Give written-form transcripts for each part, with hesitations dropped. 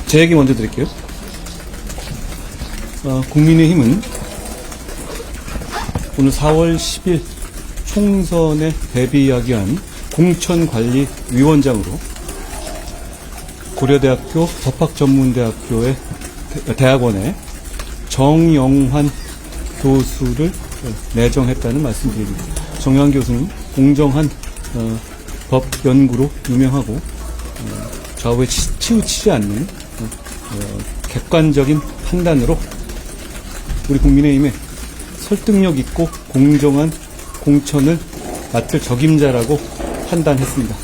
제 얘기 먼저 드릴게요. 국민의힘은 오늘 4월 10일 총선에 대비하기 위한 공천관리위원장으로 고려대학교 법학전문대학교의 대학원에 정영환 교수를 내정했다는 말씀드립니다. 정영환 교수는 공정한 법 연구로 유명하고 좌우에 치우치지 않는 객관적인 판단으로 우리 국민의힘에 설득력 있고 공정한 공천을 맡을 적임자라고 판단했습니다.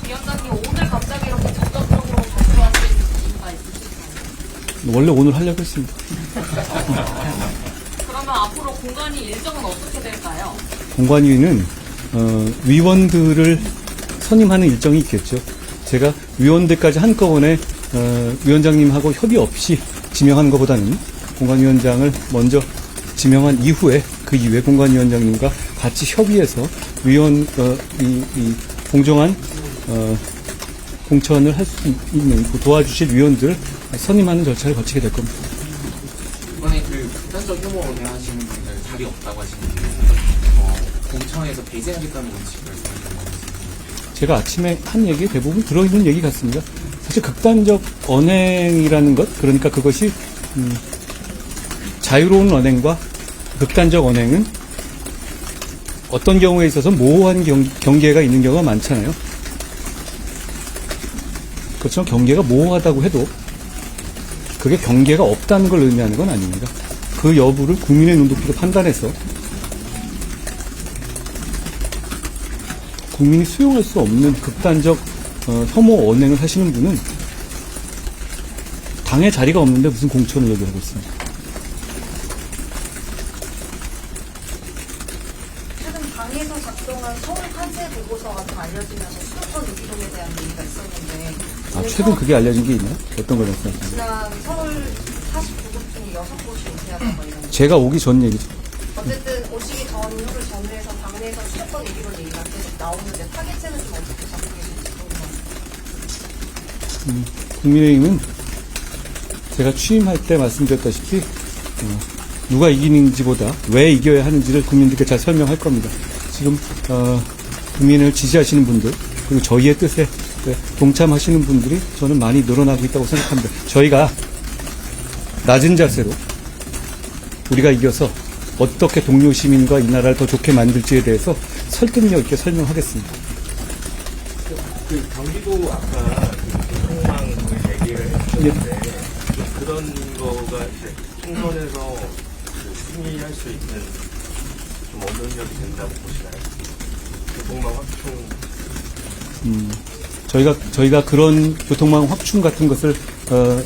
위원장님, 오늘 갑자기 이렇게 적극적으로 발표하실 이유가 있으실까요? 원래 오늘 하려고 했습니다. 그러면 앞으로 공관위 일정은 어떻게 될까요? 공관위는 위원들을 선임하는 일정이 있겠죠. 제가 위원들까지 한꺼번에 위원장님하고 협의 없이 지명하는 것보다는 공관위원장을 먼저 지명한 이후에 그 이후에 공관위원장님과 같이 협의해서 이 공정한 공천을 할 수 있는 도와주실 위원들을 선임하는 절차를 거치게 될 겁니다. 이번에 그 극단적 혐오 운행하시는 분들 자리 없다고 하시는데 공청에서 배제하겠다는 원칙을 말씀하셨습니다. 제가 아침에 한 얘기에 대부분 들어있는 얘기 같습니다. 사실 극단적 언행이라는 것, 그러니까 그것이 자유로운 언행과 극단적 언행은 어떤 경우에 있어서 모호한 경계가 있는 경우가 많잖아요. 그렇지만 경계가 모호하다고 해도 그게 경계가 없다는 걸 의미하는 건 아닙니다. 그 여부를 국민의 눈높이로 판단해서 국민이 수용할 수 없는 극단적 혐오 언행을 하시는 분은 당에 자리가 없는데 무슨 공천을 얘기하고 있습니다. 최근 당에서 작성한 서울 탄세 보고서가 좀 알려지면서 수도권 유기동에 대한 얘기가 있었는데 최근 그게 알려진 게 있나요? 어떤 걸 말씀하시나요? 지난 서울 49곳 중에 6곳이 은퇴하다가 이런 제가 오기 전 얘기죠. 어쨌든 오시기 전후를 전후해서 당내에서 수도권 유기동 얘기가 계속 나오는데 타겟층은 좀 어떻게 잡고 계신지 궁금합니다. 국민의힘은 제가 취임할 때 말씀드렸다시피 누가 이기는지보다 왜 이겨야 하는지를 국민들께 잘 설명할 겁니다. 지금 국민을 지지하시는 분들 그리고 저희의 뜻에 동참하시는 분들이 저는 많이 늘어나고 있다고 생각합니다. 저희가 낮은 자세로 우리가 이겨서 어떻게 동료 시민과 이 나라를 더 좋게 만들지에 대해서 설득력 있게 설명하겠습니다. 그 경기도 아까 교통망 얘기를 해주셨는데 그런 거가 이제 총선에서 승리할 수 있는 좀 원동력이 된다고 보시나요? 교통망 확충. 저희가 그런 교통망 확충 같은 것을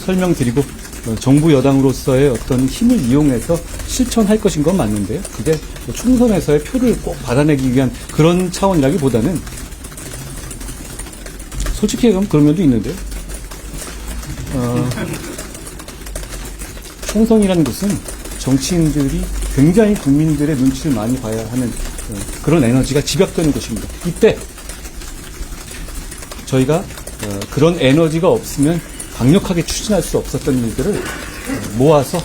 설명드리고 정부 여당으로서의 어떤 힘을 이용해서 실천할 것인 건 맞는데요. 그게 총선에서의 표를 꼭 받아내기 위한 그런 차원이라기보다는 솔직히 얘기하면 그런 면도 있는데요. 총선이라는 것은 정치인들이 굉장히 국민들의 눈치를 많이 봐야 하는 그런 에너지가 집약되는 것입니다. 이때 저희가 그런 에너지가 없으면 강력하게 추진할 수 없었던 일들을 모아서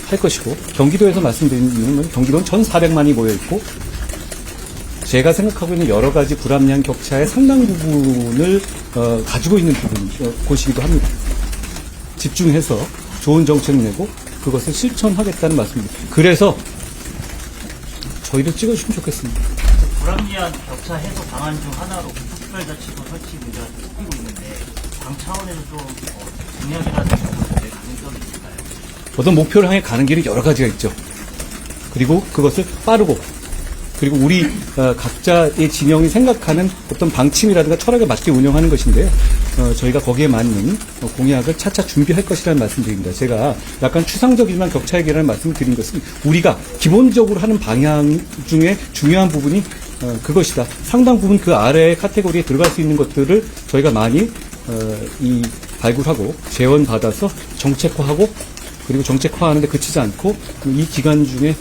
할 것이고, 경기도에서 말씀드린 이유는 경기도는 1,400만이 모여있고 제가 생각하고 있는 여러 가지 불합리한 격차의 상당 부분을 가지고 있는 곳이기도 합니다. 집중해서 좋은 정책 내고 그것을 실천하겠다는 말씀입니다. 그래서 저희도 찍어주시면 좋겠습니다. 불합리한 격차 해소 방안 중 하나로 특별자치도 설치 문제가 꼽히고 있는데 당 차원에서 좀 공약이라든지 가능성이 있을까요? 어떤 목표를 향해 가는 길이 여러 가지가 있죠. 그리고 그것을 빠르고 그리고 우리 각자의 진영이 생각하는 어떤 방침이라든가 철학에 맞게 운영하는 것인데요. 저희가 거기에 맞는 공약을 차차 준비할 것이라는 말씀드립니다. 제가 약간 추상적이지만 격차 해결하는 말씀을 드린 것은 우리가 기본적으로 하는 방향 중에 중요한 부분이 그것이다. 상당 부분 그 아래의 카테고리에 들어갈 수 있는 것들을 저희가 많이 발굴하고 재원받아서 정책화하고 그리고 정책화하는 데 그치지 않고 이 기간 중에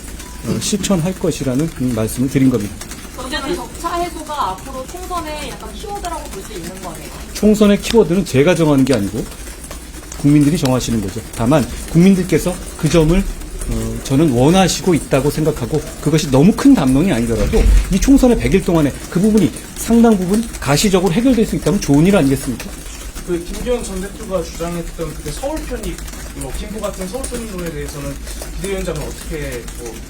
실천할 것이라는 말씀을 드린 겁니다. 그러면 격차 해소가 앞으로 총선의 약간 키워드라고 볼 수 있는 거네요. 총선의 키워드는 제가 정하는 게 아니고 국민들이 정하시는 거죠. 다만 국민들께서 그 점을 저는 원하시고 있다고 생각하고 그것이 너무 큰 담론이 아니더라도 이 총선의 100일 동안에 그 부분이 상당 부분 가시적으로 해결될 수 있다면 좋은 일 아니겠습니까? 그 김기현 전 대표가 주장했던 그 서울 편입, 김포 같은 서울 편입론에 대해서는 비대위원장은 어떻게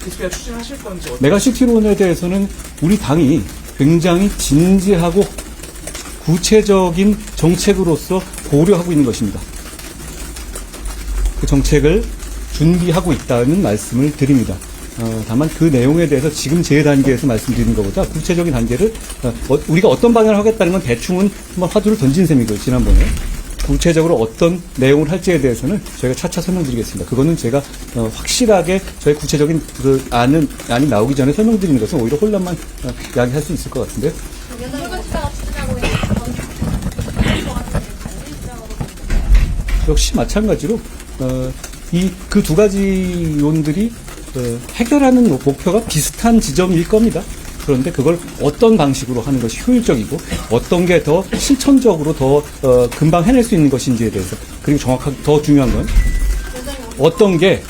계속해서 추진하실 건지 메가시티론에 대해서는 우리 당이 굉장히 진지하고 구체적인 정책으로서 고려하고 있는 것입니다. 그 정책을 준비하고 있다는 말씀을 드립니다. 다만 그 내용에 대해서 지금 제 단계에서 말씀드리는 것보다 구체적인 단계를 우리가 어떤 방향을 하겠다는 건 대충은 한번 화두를 던진 셈이고요. 지난번에 구체적으로 어떤 내용을 할지에 대해서는 저희가 차차 설명드리겠습니다. 그거는 제가 확실하게 저희 구체적인 그 안이 나오기 전에 설명드리는 것은 오히려 혼란만 야기할 수 있을 것 같은데요. 역시 마찬가지로 이 그 두 가지 요인들이 해결하는 목표가 비슷한 지점일 겁니다. 그런데 그걸 어떤 방식으로 하는 것이 효율적이고 어떤 게 더 실천적으로 더 금방 해낼 수 있는 것인지에 대해서 그리고 정확하게 더 중요한 건 어떤 게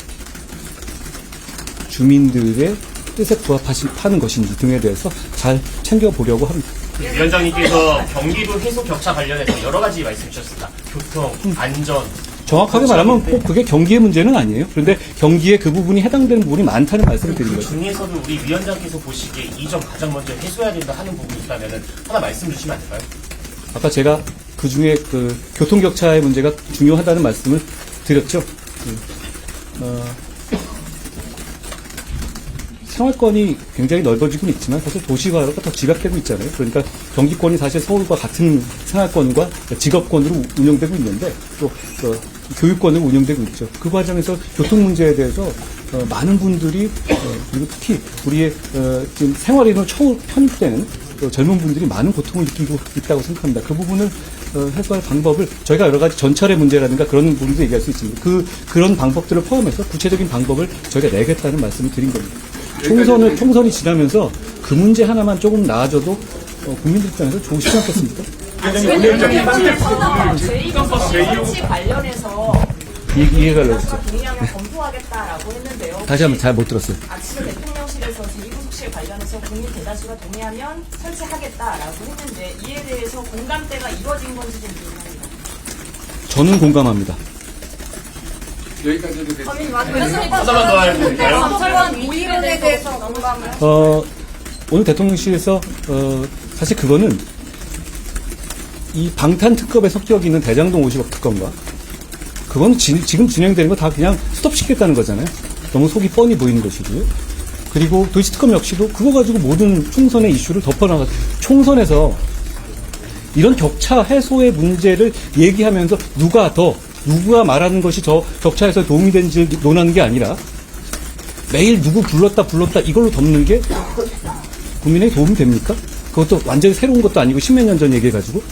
주민들의 뜻에 부합하는 것인지 등에 대해서 잘 챙겨보려고 합니다. 위원장님께서 경기도 해소 격차 관련해서 여러 가지 말씀 주셨습니다. 교통, 안전. 정확하게 말하면 꼭 그게 경기의 문제는 아니에요. 그런데 경기에 그 부분이 해당되는 부분이 많다는 말씀을 드린 거죠. 중에서도 우리 위원장께서 보시기에 이 점 가장 먼저 해소해야 된다 하는 부분이 있다면 하나 말씀 주시면 안 될까요? 아까 제가 그 중에 그 교통격차의 문제가 중요하다는 말씀을 드렸죠. 생활권이 굉장히 넓어지고 있지만 사실 도시화가 더 집약되고 있잖아요. 그러니까 경기권이 사실 서울과 같은 생활권과 직업권으로 운영되고 있는데 또 교육권으로 운영되고 있죠. 그 과정에서 교통 문제에 대해서 많은 분들이 그리고 특히 우리의 지금 생활인으로 처음 편입되는 젊은 분들이 많은 고통을 느끼고 있다고 생각합니다. 그 부분을 해소할 방법을 저희가 여러 가지 전철의 문제라든가 그런 부분도 얘기할 수 있습니다. 그런 방법들을 포함해서 구체적인 방법을 저희가 내겠다는 말씀을 드린 겁니다. 총선이 지나면서 그 문제 하나만 조금 나아져도 국민들 입장에서 좋으시지 않겠습니까? 제2고속시 관련해서 이해가 어렵죠. 동의하면 검토하겠다라고 했는데요. 다시 한번 잘 못 들었어요. 아침에 대통령실에서 제2고속실 관련해서 국민 대다수가 동의하면 설치하겠다라고 했는데 이에 대해서 공감대가 이루어진 건지 좀 궁금합니다. 저는 공감합니다. 여기까지 해도 돼요. 하나만 더 할까요? 검찰관 모의론에 대해서 공감을 오늘 대통령실에서 사실 그거는 이 방탄특검에 섞여 있는 대장동 50억 특검과 그건 지금 진행되는 거 다 그냥 스톱시켰다는 거잖아요. 너무 속이 뻔히 보이는 것이고요. 그리고 도시특검 역시도 그거 가지고 모든 총선의 이슈를 덮어나가 총선에서 이런 격차 해소의 문제를 얘기하면서 누가 말하는 것이 저 격차 해소에 도움이 되는지 논하는 게 아니라 매일 누구 불렀다 이걸로 덮는 게 국민에게 도움이 됩니까? 그것도 완전히 새로운 것도 아니고 10몇 년 전 얘기해가지고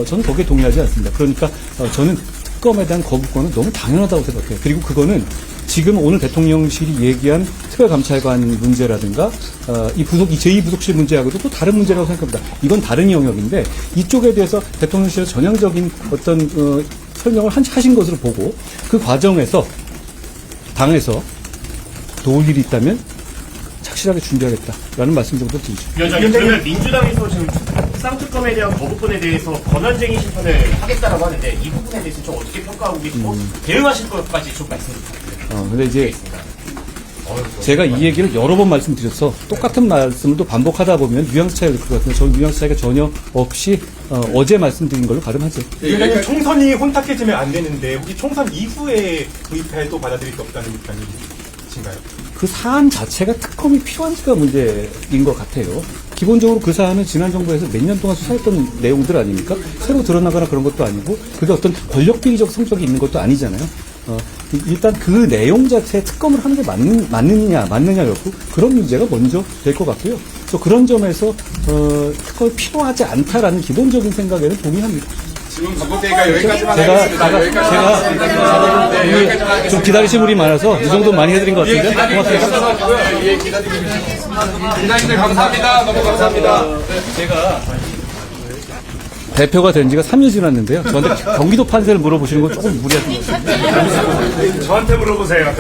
저는 거기에 동의하지 않습니다. 그러니까 저는 특검에 대한 거부권은 너무 당연하다고 생각해요. 그리고 그거는 지금 오늘 대통령실이 얘기한 특별감찰관 문제라든가 이 제2부속실 문제하고도 또 다른 문제라고 생각합니다. 이건 다른 영역인데 이쪽에 대해서 대통령실에서 전향적인 어떤 설명을 하신 것으로 보고 그 과정에서 당에서 도울 일이 있다면 착실하게 준비하겠다라는 말씀 정도 드리죠. 위원장님, 그러면 민주당에서 지금 쌍특검에 대한 거부권에 대해서 권한쟁의 심판을 하겠다라고 하는데 이 부분에 대해서 좀 어떻게 평가하고 계시고 대응하실 것까지 좀 말씀 부탁드립니다. 근데 이제 제가 이 얘기를 여러 번 말씀드려서 똑같은 말씀을 또 반복하다 보면 뉘앙스 차이가 될 것 같은데 저는 뉘앙스 차이가 전혀 없이 어제 말씀드린 걸로 가름하죠. 위원장님, 총선이 혼탁해지면 안 되는데 혹시 총선 이후에 구입해도 받아들일 수 없다는 입장이신가요? 그 사안 자체가 특검이 필요한지가 문제인 것 같아요. 기본적으로 그 사안은 지난 정부에서 몇 년 동안 수사했던 내용들 아닙니까? 새로 드러나거나 그런 것도 아니고 그게 어떤 권력비리적 성격이 있는 것도 아니잖아요. 일단 그 내용 자체에 특검을 하는 게 맞느냐였고 그런 문제가 먼저 될 것 같고요. 그래서 그런 점에서 특검이 필요하지 않다라는 기본적인 생각에는 동의합니다. 지금 전국대회가 여기까지만 제가 네, 여기까지만 오늘 좀 기다리신 분이 많아서 이 정도 많이 해드린 것 같은데 고맙습니다. 예, 기자님들 감사합니다. 너무 감사합니다. 제가 대표가 된 지가 3년 지났는데요. 저한테 경기도 판세를 물어보시는 건 조금 무리하신 것 같습니다. 저한테 물어보세요.